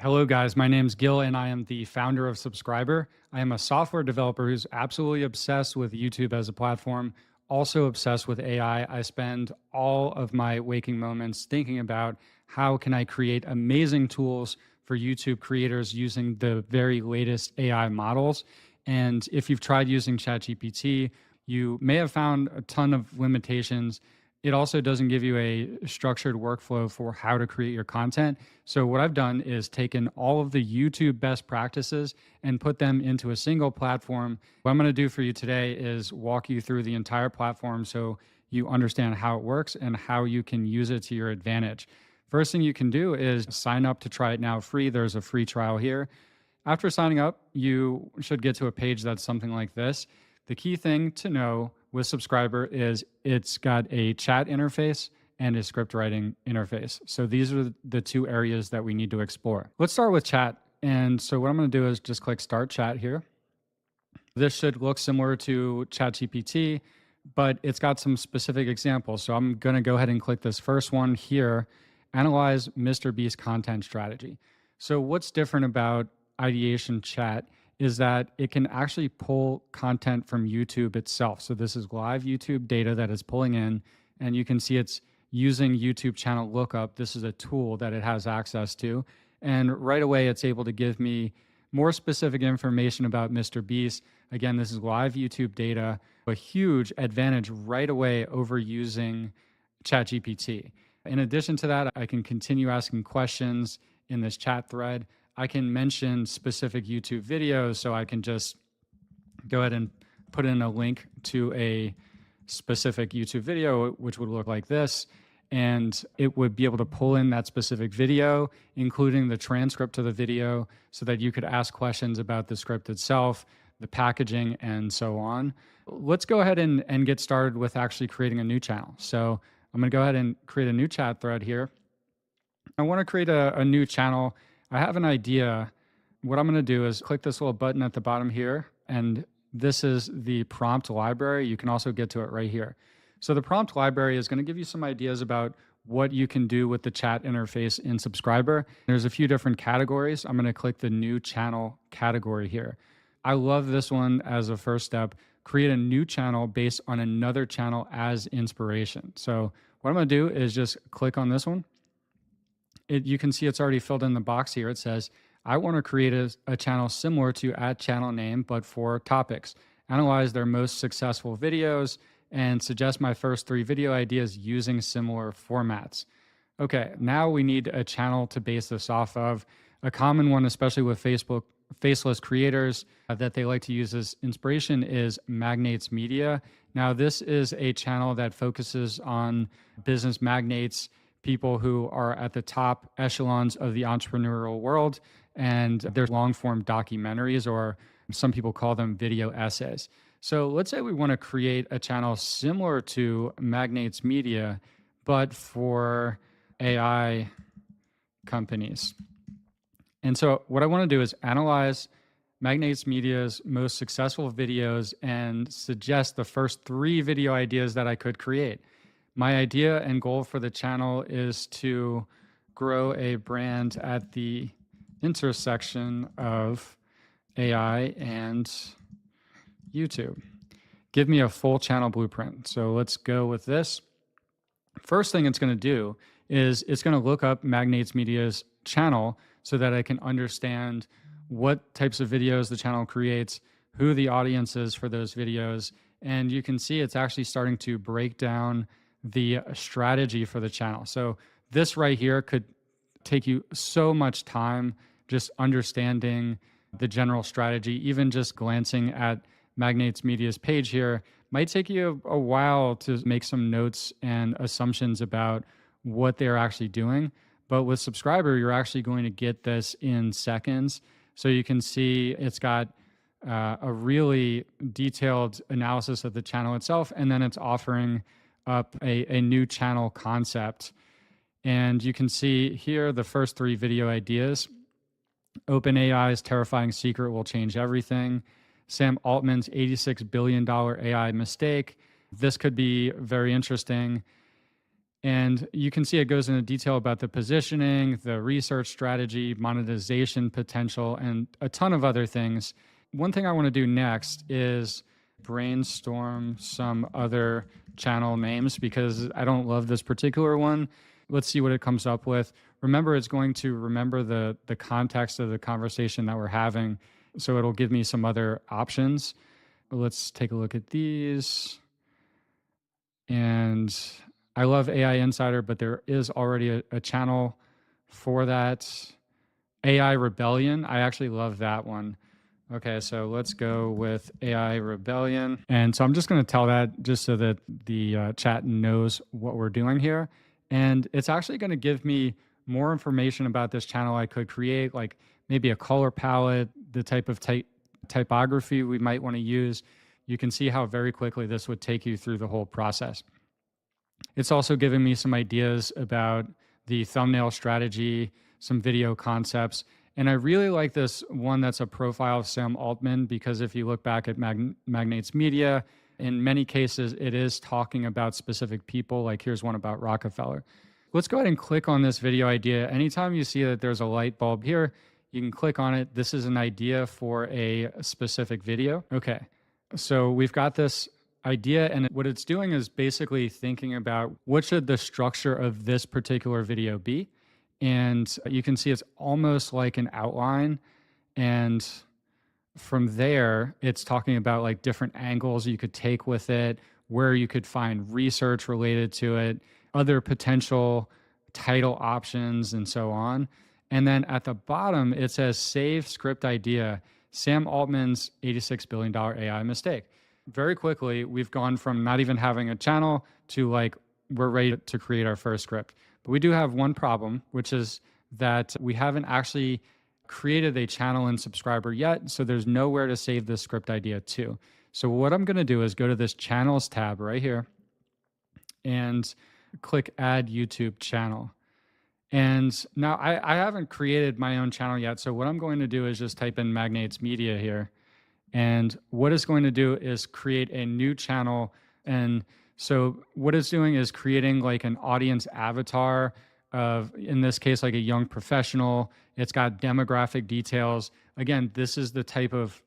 Hello, guys. My name's Gil, and I am the founder of Subscriber. I am a software developer who's absolutely obsessed with YouTube as a platform, also obsessed with AI. I spend all of my waking moments thinking about how can I create amazing tools for YouTube creators using the very latest AI models. And if you've tried using ChatGPT, you may have found a ton of limitations. It also doesn't give you a structured workflow for how to create your content. So what I've done is taken all of the YouTube best practices and put them into a single platform. What I'm going to do for you today is walk you through the entire platform so you understand how it works and how you can use it to your advantage. First thing you can do is sign up to try it now free. There's a free trial here. After signing up, you should get to a page that's something like this. The key thing to know with Subscriber is it's got a chat interface and a script writing interface. So these are the two areas that we need to explore. Let's start with chat. And so what I'm going to do is just click Start Chat here. This should look similar to ChatGPT, but it's got some specific examples. So I'm going to go ahead and click this first one here, Analyze Mr. Beast Content Strategy. So what's different about Ideation Chat is that it can actually pull content from YouTube itself. So this is live YouTube data that is pulling in, and you can see it's using YouTube channel lookup. This is a tool that it has access to. And right away, it's able to give me more specific information about Mr. Beast. Again, this is live YouTube data, a huge advantage right away over using ChatGPT. In addition to that, I can continue asking questions in this chat thread. I can mention specific YouTube videos, so I can just go ahead and put in a link to a specific YouTube video, which would look like this, and it would be able to pull in that specific video, including the transcript of the video, so that you could ask questions about the script itself, the packaging, and so on. Let's go ahead and get started with actually creating a new channel. So I'm going to go ahead and create a new chat thread here. I want to create a new channel. I have an idea. What I'm going to do is click this little button at the bottom here, and this is the prompt library. You can also get to it right here. So the prompt library is going to give you some ideas about what you can do with the chat interface in Subscriber. There's a few different categories. I'm going to click the new channel category here. I love this one as a first step. Create a new channel based on another channel as inspiration. So what I'm going to do is just click on this one. You can see it's already filled in the box here. It says, I want to create a channel similar to @channel name, but for topics. Analyze their most successful videos and suggest my first 3 video ideas using similar formats. Okay, now we need a channel to base this off of. A common one, especially with Facebook faceless creators that they like to use as inspiration is Magnates Media. Now, this is a channel that focuses on business magnates, people who are at the top echelons of the entrepreneurial world, and they're long-form documentaries, or some people call them video essays. So let's say we want to create a channel similar to Magnates Media, but for AI companies. And so what I want to do is analyze Magnates Media's most successful videos and suggest the first 3 video ideas that I could create. My idea and goal for the channel is to grow a brand at the intersection of AI and YouTube. Give me a full channel blueprint. So let's go with this. First thing it's going to do is it's going to look up Magnates Media's channel so that I can understand what types of videos the channel creates, who the audience is for those videos. And you can see it's actually starting to break down the strategy for the channel. So this right here could take you so much time just understanding the general strategy. Even just glancing at Magnates Media's page here might take you a while to make some notes and assumptions about what they're actually doing. But with Subscriber, you're actually going to get this in seconds. So you can see it's got a really detailed analysis of the channel itself, and then it's offering up a new channel concept. And you can see here the first 3 video ideas. OpenAI's terrifying secret will change everything. Sam Altman's $86 billion AI mistake. This could be very interesting. And you can see it goes into detail about the positioning, the research strategy, monetization potential, and a ton of other things. One thing I want to do next is brainstorm some other channel names because I don't love this particular one. Let's see what it comes up with. Remember, it's going to remember the context of the conversation that we're having, so it'll give me some other options. Let's take a look at these. And I love AI Insider, but there is already a channel for that. AI Rebellion, I actually love that one. Okay, so let's go with AI Rebellion. And so I'm just going to tell that just so that the chat knows what we're doing here. And it's actually going to give me more information about this channel I could create, like maybe a color palette, the type of typography we might want to use. You can see how very quickly this would take you through the whole process. It's also giving me some ideas about the thumbnail strategy, some video concepts. And I really like this one that's a profile of Sam Altman, because if you look back at Magnates Media, in many cases, it is talking about specific people. Like here's one about Rockefeller. Let's go ahead and click on this video idea. Anytime you see that there's a light bulb here, you can click on it. This is an idea for a specific video. Okay, so we've got this idea, and what it's doing is basically thinking about what should the structure of this particular video be. And you can see it's almost like an outline. And from there, it's talking about like different angles you could take with it, where you could find research related to it, other potential title options, and so on. And then at the bottom, it says save script idea, Sam Altman's $86 billion AI mistake. Very quickly, we've gone from not even having a channel to like, we're ready to create our first script. But we do have one problem, which is that we haven't actually created a channel and subscriber yet. So there's nowhere to save this script idea to. So what I'm going to do is go to this channels tab right here and click add YouTube channel. And now I haven't created my own channel yet. So what I'm going to do is just type in Magnates Media here. And what it's going to do is create a new channel. And so what it's doing is creating like an audience avatar of, in this case, like a young professional. It's got demographic details. Again, this is the type of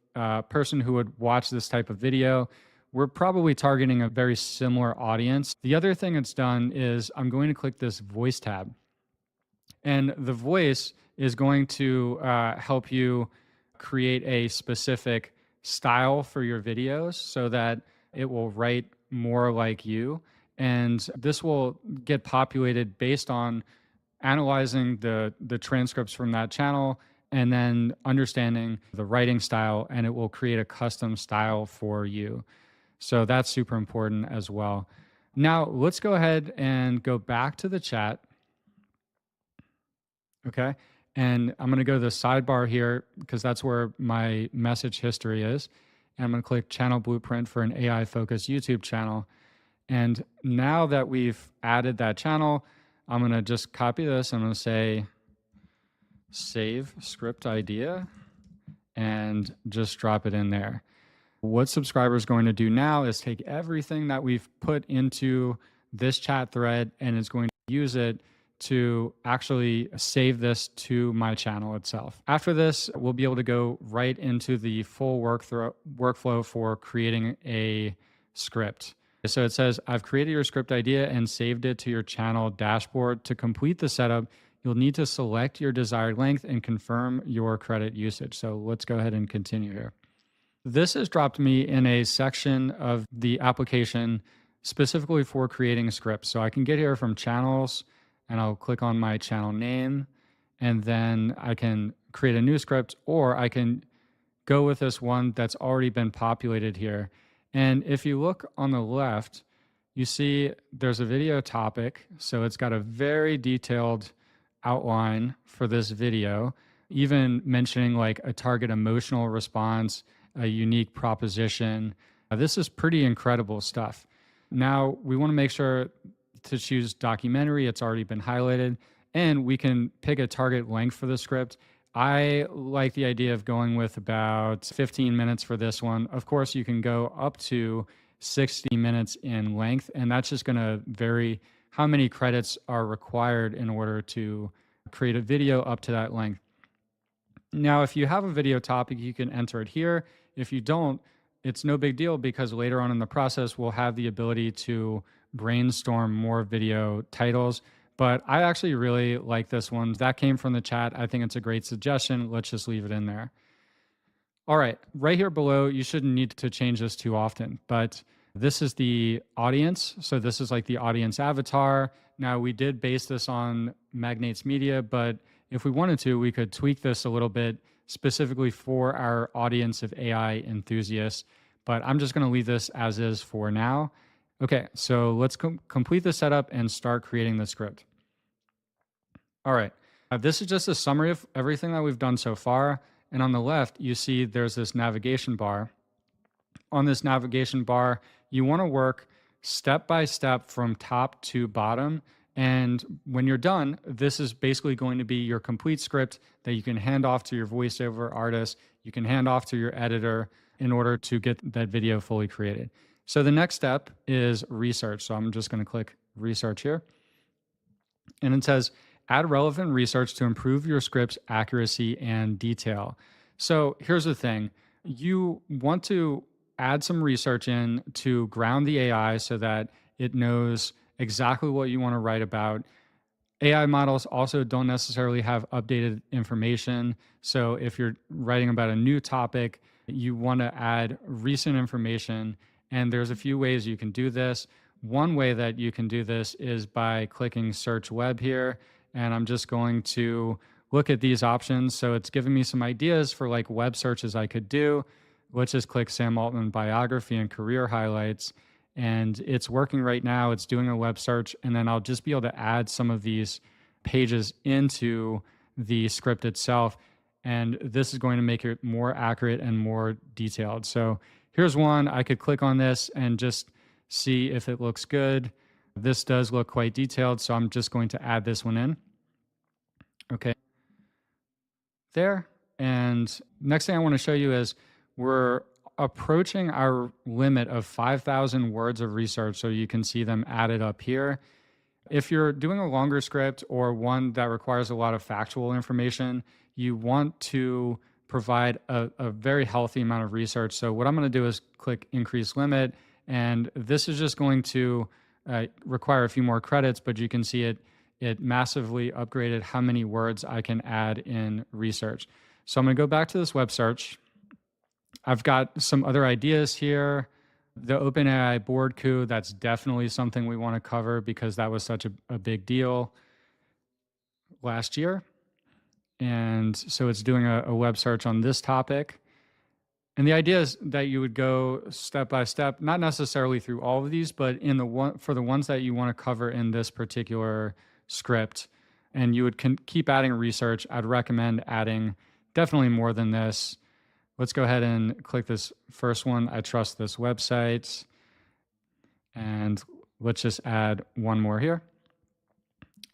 person who would watch this type of video. We're probably targeting a very similar audience. The other thing it's done is I'm going to click this voice tab. And the voice is going to help you create a specific style for your videos so that it will write more like you. And this will get populated based on analyzing the transcripts from that channel and then understanding the writing style, and it will create a custom style for you. So that's super important as well. Now let's go ahead and go back to the chat. Okay. And I'm going to go to the sidebar here because that's where my message history is. And I'm going to click channel blueprint for an AI focused YouTube channel. And now that we've added that channel, I'm going to just copy this. I'm going to say save script idea and just drop it in there. What subscriber is going to do now is take everything that we've put into this chat thread and is going to use it to actually save this to my channel itself. After this, we'll be able to go right into the full workflow for creating a script. So it says, I've created your script idea and saved it to your channel dashboard. To complete the setup, you'll need to select your desired length and confirm your credit usage. So let's go ahead and continue here. This has dropped me in a section of the application specifically for creating scripts. So I can get here from channels, and I'll click on my channel name, and then I can create a new script, or I can go with this one that's already been populated here. And if you look on the left, you see there's a video topic. So it's got a very detailed outline for this video, even mentioning like a target emotional response, a unique proposition. This is pretty incredible stuff. Now we want to make sure to choose documentary. It's already been highlighted, and we can pick a target length for the script. I like the idea of going with about 15 minutes for this one. Of course, you can go up to 60 minutes in length, and that's just going to vary how many credits are required in order to create a video up to that length. Now, if you have a video topic, you can enter it here. If you don't, it's no big deal because later on in the process, we'll have the ability to brainstorm more video titles. But I actually really like this one. That came from the chat. I think it's a great suggestion. Let's just leave it in there. All right, right here below, you shouldn't need to change this too often, but this is the audience. So this is like the audience avatar. Now we did base this on Magnates Media, but if we wanted to, we could tweak this a little bit specifically for our audience of AI enthusiasts, but I'm just gonna leave this as is for now. Okay, so let's complete the setup and start creating the script. All right, this is just a summary of everything that we've done so far. And on the left, you see there's this navigation bar. On this navigation bar, you want to work step by step from top to bottom. And when you're done, this is basically going to be your complete script that you can hand off to your voiceover artist. You can hand off to your editor in order to get that video fully created. So the next step is research. So I'm just going to click research here. And it says, add relevant research to improve your script's accuracy and detail. So here's the thing. You want to add some research in to ground the AI so that it knows exactly what you want to write about. AI models also don't necessarily have updated information. So if you're writing about a new topic, you want to add recent information. And there's a few ways you can do this. One way that you can do this is by clicking search web here. And I'm just going to look at these options. So it's giving me some ideas for like web searches I could do. Let's just click Sam Altman biography and career highlights. And it's working right now. It's doing a web search. And then I'll just be able to add some of these pages into the script itself. And this is going to make it more accurate and more detailed. So here's one. I could click on this and just see if it looks good. This does look quite detailed, so I'm just going to add this one in. Okay, there. And next thing I want to show you is we're approaching our limit of 5,000 words of research, so you can see them added up here. If you're doing a longer script or one that requires a lot of factual information, you want to provide a very healthy amount of research. So what I'm going to do is click increase limit, and this is just going to require a few more credits, but you can see it massively upgraded how many words I can add in research. So I'm going to go back to this web search. I've got some other ideas here. The OpenAI board coup, that's definitely something we want to cover because that was such a big deal last year. And so it's doing a web search on this topic. And the idea is that you would go step by step, not necessarily through all of these, but for the ones that you want to cover in this particular script, and you would keep adding research. I'd recommend adding definitely more than this. Let's go ahead and click this first one. I trust this website. And let's just add one more here.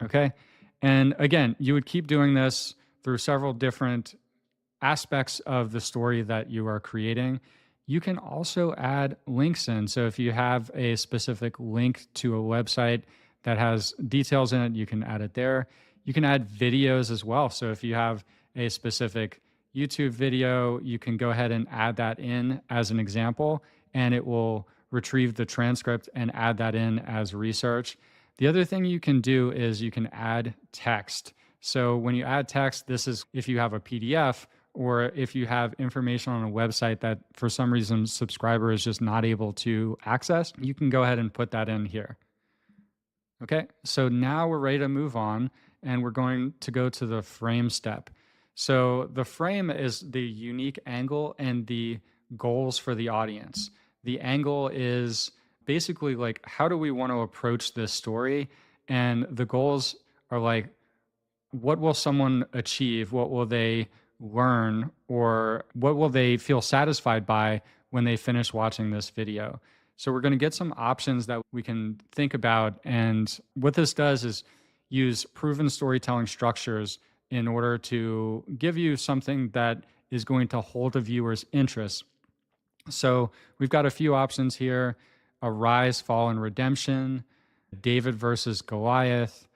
Okay. And again, you would keep doing this through several different aspects of the story that you are creating. You can also add links in. So if you have a specific link to a website that has details in it, you can add it there. You can add videos as well. So if you have a specific YouTube video, you can go ahead and add that in as an example, and it will retrieve the transcript and add that in as research. The other thing you can do is you can add text. So when you add text, this is if you have a PDF or if you have information on a website that for some reason subscriber is just not able to access, you can go ahead and put that in here. Okay, so now we're ready to move on, and we're going to go to the frame step. So the frame is the unique angle and the goals for the audience. The angle is basically like, how do we want to approach this story? And the goals are like, what will someone achieve? What will they learn? Or what will they feel satisfied by when they finish watching this video? So we're going to get some options that we can think about. And what this does is use proven storytelling structures in order to give you something that is going to hold a viewer's interest. So we've got a few options here: a rise, fall, and redemption, David versus Goliath,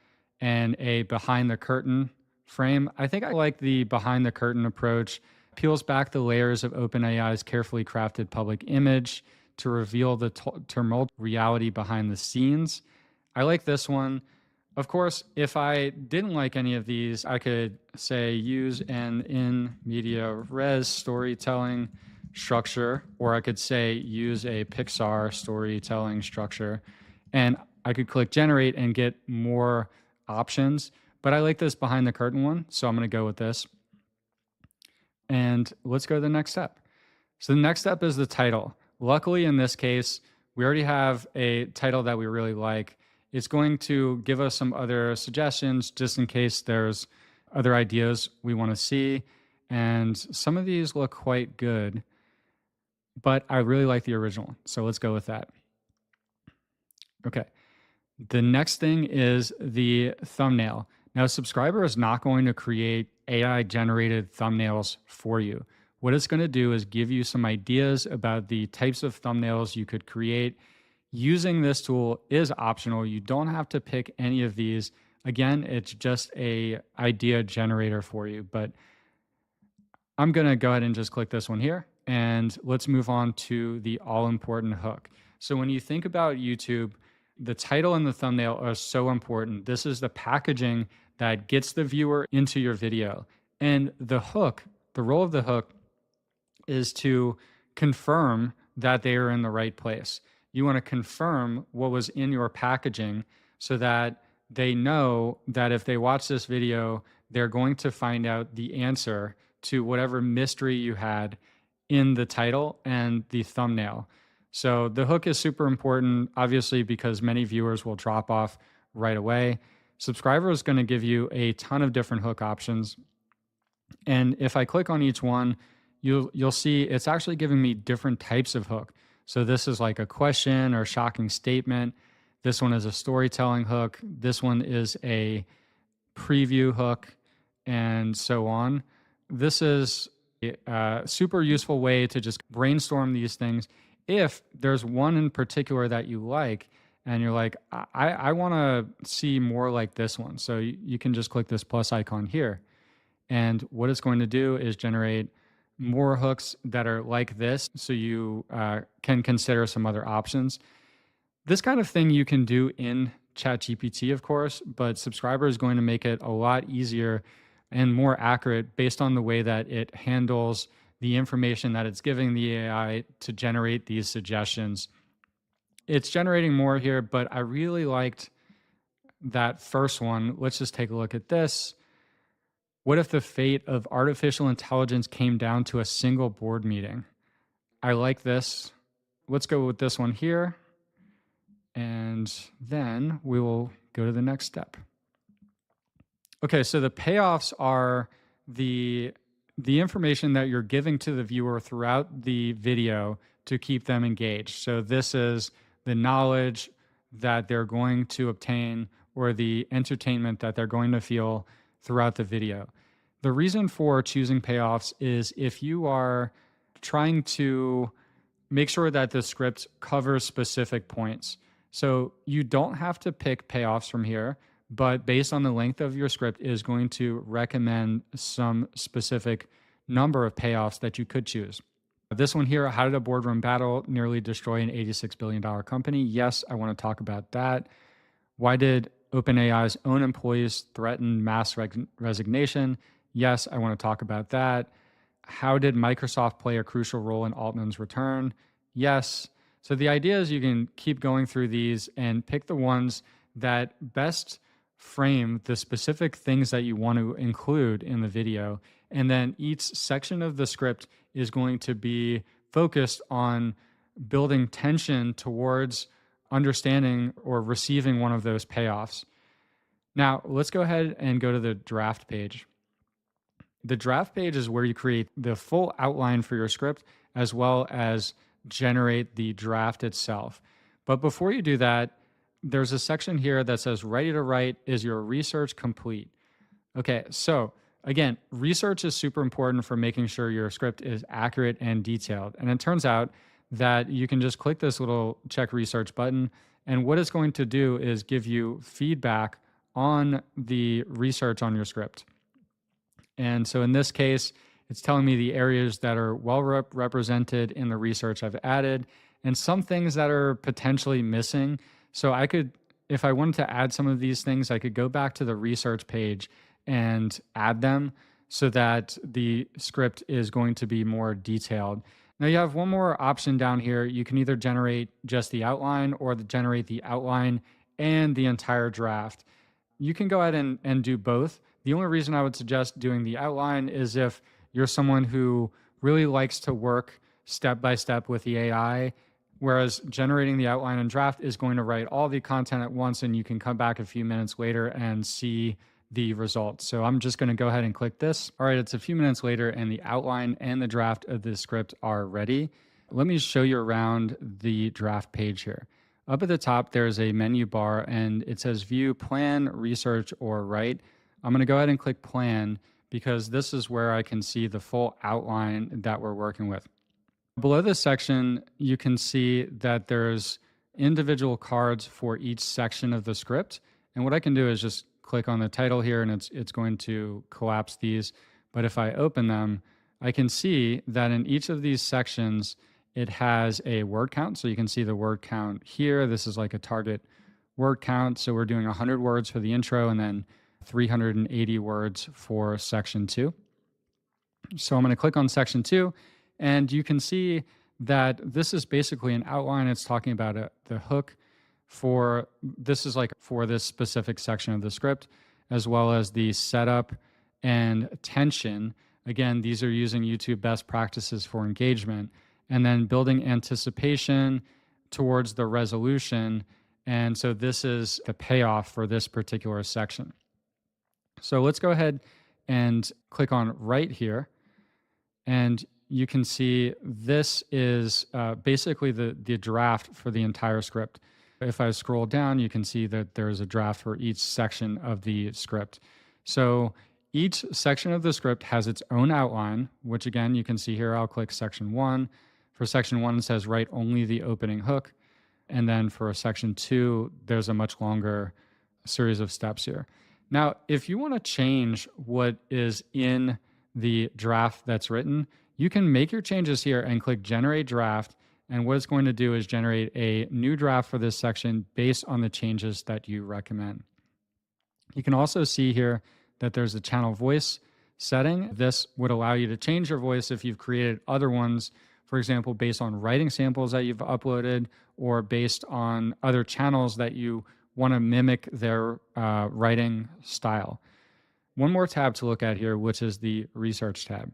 and a behind the curtain frame. I think I like the behind the curtain approach. Peels back the layers of OpenAI's carefully crafted public image to reveal the tumult reality behind the scenes. I like this one. Of course, if I didn't like any of these, I could say use an in media res storytelling structure, or I could say use a Pixar storytelling structure. And I could click generate and get more options. But I like this behind the curtain one, so I'm going to go with this. And let's go to the next step. So the next step is the title. Luckily, in this case, we already have a title that we really like. It's going to give us some other suggestions just in case there's other ideas we want to see. And some of these look quite good, but I really like the original. So let's go with that. Okay. The next thing is the thumbnail. Now, Subscriber is not going to create AI generated thumbnails for you. What it's going to do is give you some ideas about the types of thumbnails you could create. Using this tool is optional. You don't have to pick any of these. Again, it's just a idea generator for you, but I'm going to go ahead and just click this one here, and let's move on to the all-important hook. So when you think about YouTube, the title and the thumbnail are so important. This is the packaging that gets the viewer into your video. And the hook, the role of the hook is to confirm that they are in the right place. You want to confirm what was in your packaging so that they know that if they watch this video, they're going to find out the answer to whatever mystery you had in the title and the thumbnail. So the hook is super important, obviously, because many viewers will drop off right away. Subscriber is going to give you a ton of different hook options. And if I click on each one, you'll see it's actually giving me different types of hook. So this is like a question or shocking statement. This one is a storytelling hook. This one is a preview hook, and so on. This is a super useful way to just brainstorm these things. If there's one in particular that you like, and you're like, I want to see more like this one. So you can just click this plus icon here. And what it's going to do is generate more hooks that are like this, so you can consider some other options. This kind of thing you can do in ChatGPT, of course, but Subscriber is going to make it a lot easier and more accurate based on the way that it handles the information that it's giving the AI to generate these suggestions. It's generating more here, but I really liked that first one. Let's just take a look at this. What if the fate of artificial intelligence came down to a single board meeting? I like this. Let's go with this one here. And then we will go to the next step. Okay, so the payoffs are the information that you're giving to the viewer throughout the video to keep them engaged. So this is the knowledge that they're going to obtain or the entertainment that they're going to feel throughout the video. The reason for choosing payoffs is if you are trying to make sure that the script covers specific points. So you don't have to pick payoffs from here, but based on the length of your script is going to recommend some specific number of payoffs that you could choose. This one here, how did a boardroom battle nearly destroy an $86 billion company? Yes, I want to talk about that. Why did OpenAI's own employees threaten mass resignation? Yes, I want to talk about that. How did Microsoft play a crucial role in Altman's return? Yes. So the idea is you can keep going through these and pick the ones that best frame the specific things that you want to include in the video. And then each section of the script is going to be focused on building tension towards understanding or receiving one of those payoffs. Now, let's go ahead and go to the draft page. The draft page is where you create the full outline for your script as well as generate the draft itself. But before you do that, there's a section here that says ready to write. Is your research complete? Okay, so again, research is super important for making sure your script is accurate and detailed. And it turns out that you can just click this little check research button And what it's going to do is give you feedback on the research on your script. And so in this case, it's telling me the areas that are well represented in the research I've added and some things that are potentially missing. So I could, if I wanted to add some of these things, I could go back to the research page and add them so that the script is going to be more detailed. Now you have one more option down here. You can either generate just the outline or generate the outline and the entire draft. You can go ahead and do both. The only reason I would suggest doing the outline is if you're someone who really likes to work step by step with the AI, whereas generating the outline and draft is going to write all the content at once and you can come back a few minutes later and see the results. So I'm just going to go ahead and click this. All right, it's a few minutes later and the outline and the draft of the script are ready. Let me show you around the draft page here. Up at the top, there's a menu bar and it says view, plan, research, or write. I'm going to go ahead and click plan because this is where I can see the full outline that we're working with. Below this section, you can see that there's individual cards for each section of the script. And what I can do is just click on the title here and it's going to collapse these. But if I open them, I can see that in each of these sections, it has a word count. So you can see the word count here. This is like a target word count. So we're doing 100 words for the intro and then 380 words for section 2. So I'm going to click on section 2 and you can see that this is basically an outline. It's talking about the hook for, this is like for this specific section of the script, as well as the setup and tension. Again, these are using YouTube best practices for engagement, and then building anticipation towards the resolution. And so this is the payoff for this particular section. So let's go ahead and click on right here. And you can see this is basically the draft for the entire script. If I scroll down, you can see that there's a draft for each section of the script. So each section of the script has its own outline, which again, you can see here, I'll click section 1. For section 1, it says write only the opening hook. And then for section 2, there's a much longer series of steps here. Now, if you want to change what is in the draft that's written, you can make your changes here and click generate draft. And what it's going to do is generate a new draft for this section based on the changes that you recommend. You can also see here that there's a channel voice setting. This would allow you to change your voice if you've created other ones, for example, based on writing samples that you've uploaded or based on other channels that you want to mimic their writing style. One more tab to look at here, which is the research tab.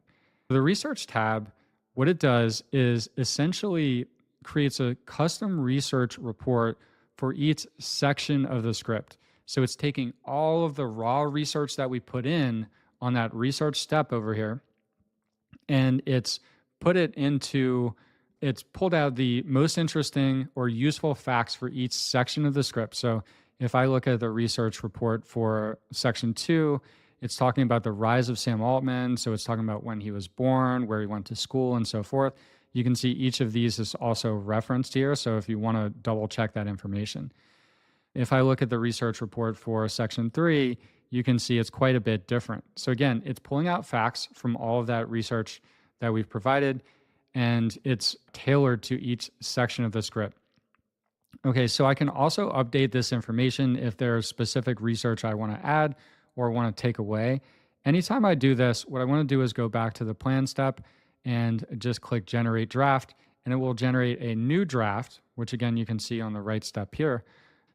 The research tab, what it does is essentially creates a custom research report for each section of the script. So it's taking all of the raw research that we put in on that research step over here, and it's pulled out the most interesting or useful facts for each section of the script. So if I look at the research report for section 2, it's talking about the rise of Sam Altman. So it's talking about when he was born, where he went to school, and so forth. You can see each of these is also referenced here. So if you want to double check that information. If I look at the research report for section 3, you can see it's quite a bit different. So again, it's pulling out facts from all of that research that we've provided, and it's tailored to each section of the script. Okay, so I can also update this information if there's specific research I want to add or want to take away. Anytime I do this, what I want to do is go back to the plan step and just click generate draft, and it will generate a new draft, which again, you can see on the right step here.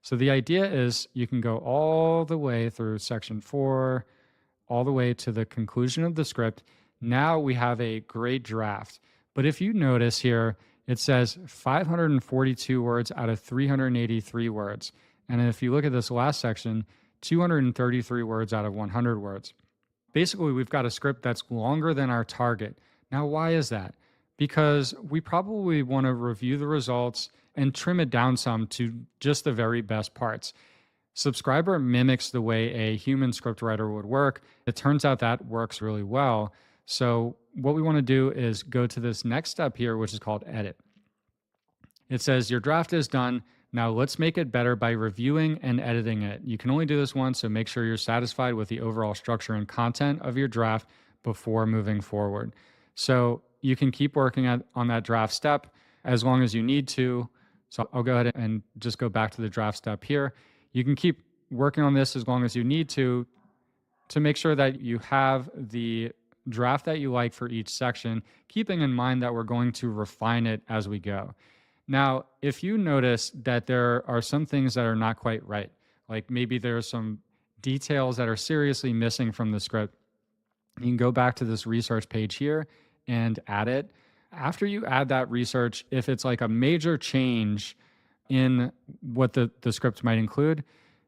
So the idea is you can go all the way through section 4, all the way to the conclusion of the script. Now we have a great draft. But if you notice here, it says 542 words out of 383 words. And if you look at this last section, 233 words out of 100 words. Basically, we've got a script that's longer than our target. Now, why is that? Because we probably want to review the results and trim it down some to just the very best parts. Subscriber mimics the way a human scriptwriter would work. It turns out that works really well. So what we want to do is go to this next step here, which is called edit. It says your draft is done. Now let's make it better by reviewing and editing it. You can only do this once, so make sure you're satisfied with the overall structure and content of your draft before moving forward. So you can keep working on that draft step as long as you need to. So I'll go ahead and just go back to the draft step here. You can keep working on this as long as you need to make sure that you have the draft that you like for each section, keeping in mind that we're going to refine it as we go. Now, if you notice that there are some things that are not quite right, like maybe there are some details that are seriously missing from the script, you can go back to this research page here and add it. After you add that research, if it's like a major change in what the script might include,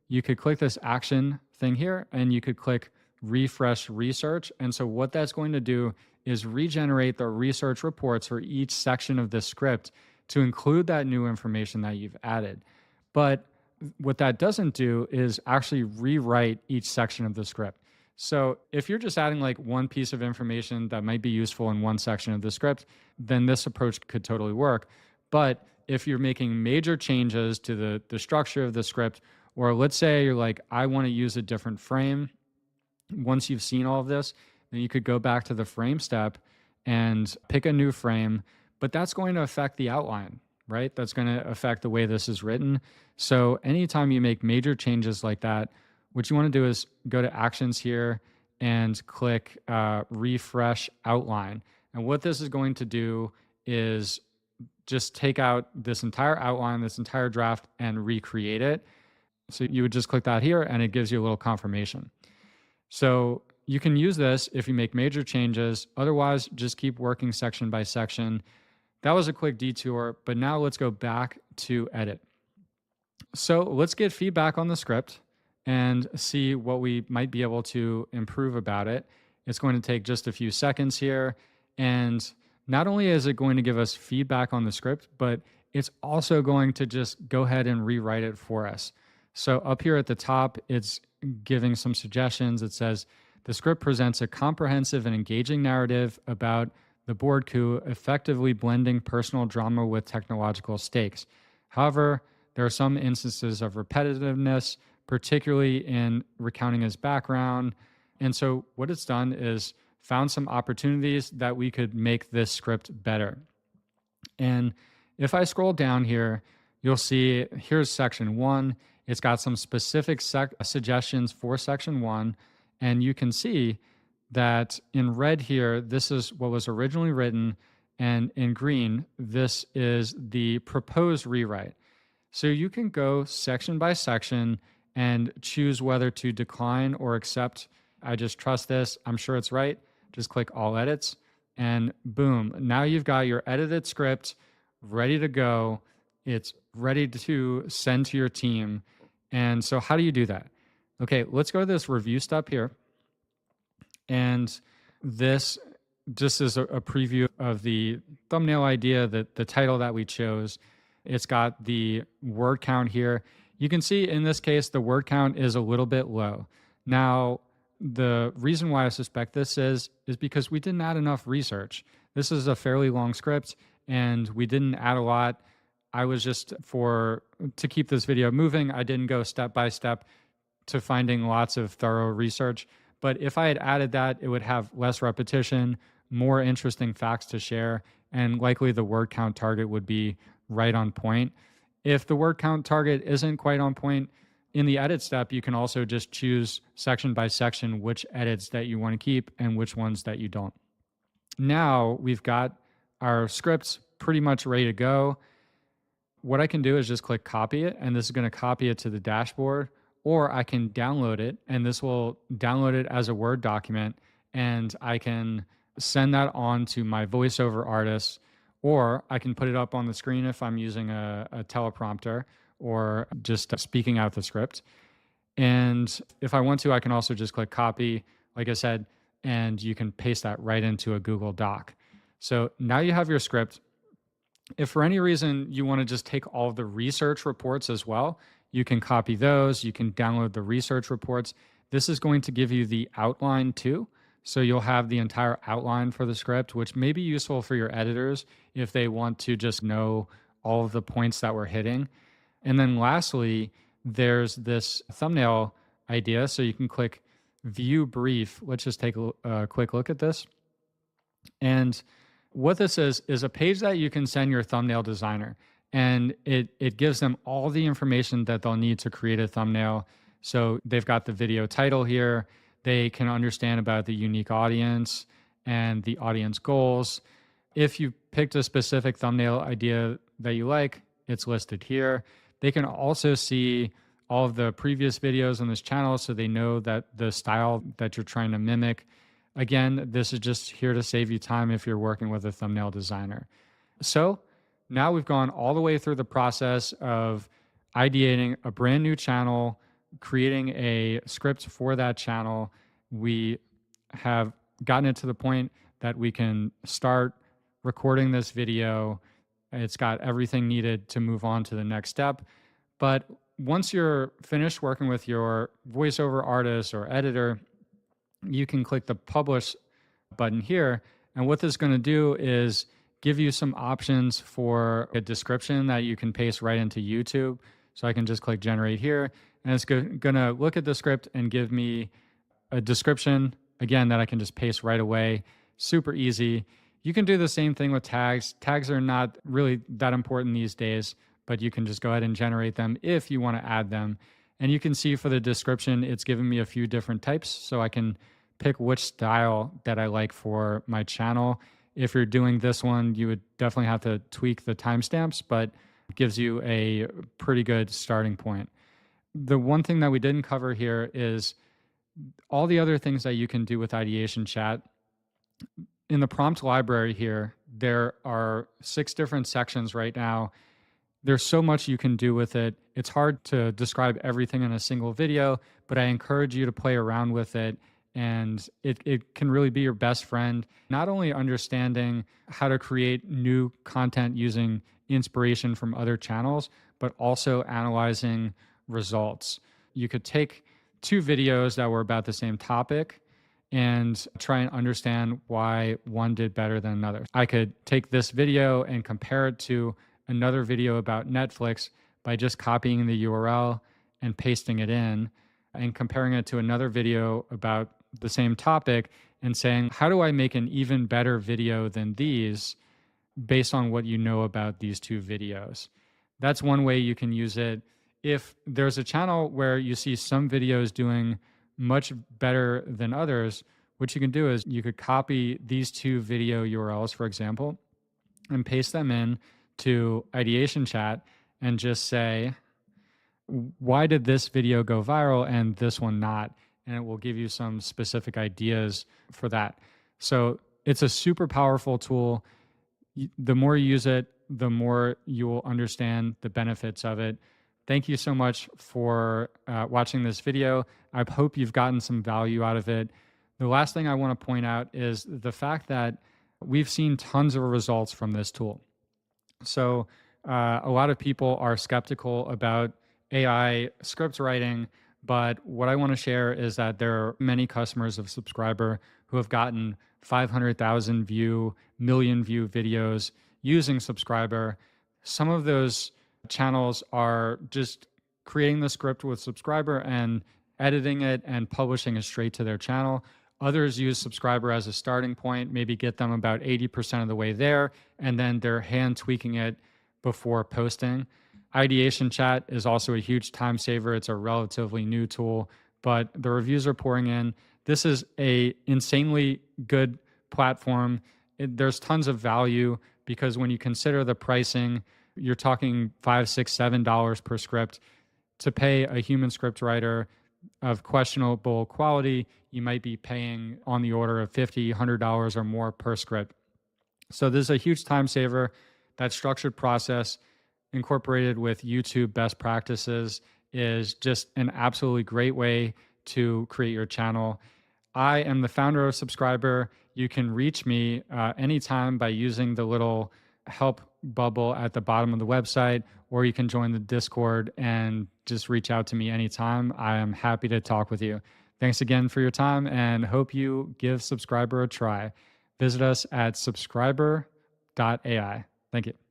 you could click this action thing here and you could click refresh research. And so what that's going to do is regenerate the research reports for each section of the script to include that new information that you've added. But what that doesn't do is actually rewrite each section of the script. So if you're just adding like one piece of information that might be useful in one section of the script, then this approach could totally work. But if you're making major changes to the structure of the script, or let's say you're like, I want to use a different frame. Once you've seen all of this, then you could go back to the frame step and pick a new frame, but that's going to affect the outline, right? That's going to affect the way this is written. So anytime you make major changes like that, what you want to do is go to actions here and click refresh outline. And what this is going to do is just take out this entire outline, this entire draft, and recreate it. So you would just click that here and it gives you a little confirmation. So you can use this if you make major changes. Otherwise, just keep working section by section. That was a quick detour, but now let's go back to edit. So let's get feedback on the script and see what we might be able to improve about it. It's going to take just a few seconds here. And not only is it going to give us feedback on the script, but it's also going to just go ahead and rewrite it for us. So up here at the top, it's giving some suggestions. It says, the script presents a comprehensive and engaging narrative about the board coup, effectively blending personal drama with technological stakes. However, there are some instances of repetitiveness, particularly in recounting his background. And so what it's done is found some opportunities that we could make this script better. And if I scroll down here, you'll see here's section 1. It's got some specific suggestions for section 1. And you can see that in red here, this is what was originally written. And in green, this is the proposed rewrite. So you can go section by section and choose whether to decline or accept. I just trust this. I'm sure it's right. Just click all edits and boom. Now you've got your edited script ready to go. It's ready to send to your team. And so how do you do that? Okay, let's go to this review step here. And this just is a preview of the thumbnail idea, the title that we chose. It's got the word count here. You can see in this case, the word count is a little bit low. Now, the reason why I suspect this is because we didn't add enough research. This is a fairly long script and we didn't add a lot. I was just to keep this video moving, I didn't go step by step to finding lots of thorough research. But if I had added that, it would have less repetition, more interesting facts to share, and likely the word count target would be right on point. If the word count target isn't quite on point, in the edit step, you can also just choose section by section which edits that you want to keep and which ones that you don't. Now we've got our scripts pretty much ready to go. What I can do is just click copy it, and this is going to copy it to the dashboard, or I can download it, and this will download it as a Word document, and I can send that on to my voiceover artist, or I can put it up on the screen if I'm using a teleprompter or just speaking out the script. And if I want to, I can also just click copy, like I said, and you can paste that right into a Google Doc. So now you have your script. If for any reason you want to just take all of the research reports as well, you can copy those. You can download the research reports. This is going to give you the outline too. So you'll have the entire outline for the script, which may be useful for your editors if they want to just know all of the points that we're hitting. And then lastly, there's this thumbnail idea. So you can click view brief. Let's just take a quick look at this. And what this is a page that you can send your thumbnail designer. And it gives them all the information that they'll need to create a thumbnail. So they've got the video title here. They can understand about the unique audience and the audience goals. If you picked a specific thumbnail idea that you like, it's listed here. They can also see all of the previous videos on this channel so they know that the style that you're trying to mimic. Again, this is just here to save you time if you're working with a thumbnail designer. So now we've gone all the way through the process of ideating a brand new channel, creating a script for that channel. We have gotten it to the point that we can start recording this video. It's got everything needed to move on to the next step. But once you're finished working with your voiceover artist or editor, you can click the publish button here. And what this is going to do is give you some options for a description that you can paste right into YouTube. So I can just click generate here, and it's going to look at the script and give me a description, again, that I can just paste right away. Super easy. You can do the same thing with tags. Tags are not really that important these days, but you can just go ahead and generate them if you want to add them. And you can see for the description, it's given me a few different types, so I can pick which style that I like for my channel. If you're doing this one, you would definitely have to tweak the timestamps, but it gives you a pretty good starting point. The one thing that we didn't cover here is all the other things that you can do with Ideation Chat. In the prompt library here, there are 6 different sections right now. There's so much you can do with it. It's hard to describe everything in a single video, but I encourage you to play around with it. And it can really be your best friend, not only understanding how to create new content using inspiration from other channels, but also analyzing results. You could take 2 videos that were about the same topic and try and understand why one did better than another. I could take this video and compare it to another video about Netflix by just copying the URL and pasting it in, and comparing it to another video about the same topic and saying, how do I make an even better video than these based on what you know about these 2 videos? That's one way you can use it. If there's a channel where you see some videos doing much better than others, what you can do is you could copy these 2 video URLs, for example, and paste them in to Ideation Chat and just say, why did this video go viral and this one not? And it will give you some specific ideas for that. So it's a super powerful tool. The more you use it, the more you will understand the benefits of it. Thank you so much for watching this video. I hope you've gotten some value out of it. The last thing I want to point out is the fact that we've seen tons of results from this tool. So a lot of people are skeptical about AI script writing, but what I want to share is that there are many customers of Subscriber who have gotten 500,000 view, million view videos using Subscriber. Some of those channels are just creating the script with Subscriber and editing it and publishing it straight to their channel. Others use Subscriber as a starting point, maybe get them about 80% of the way there, and then they're hand tweaking it before posting. Ideation Chat is also a huge time saver. It's a relatively new tool, but the reviews are pouring in. This is a insanely good platform. There's tons of value because when you consider the pricing, you're talking $5, $6, $7 per script. To pay a human script writer of questionable quality, you might be paying on the order of $50, $100 or more per script. So this is a huge time saver. That structured process incorporated with YouTube best practices is just an absolutely great way to create your channel. I am the founder of Subscriber. You can reach me anytime by using the little help bubble at the bottom of the website, or you can join the Discord and just reach out to me anytime. I am happy to talk with you. Thanks again for your time and hope you give Subscriber a try. Visit us at subscriber.ai. Thank you.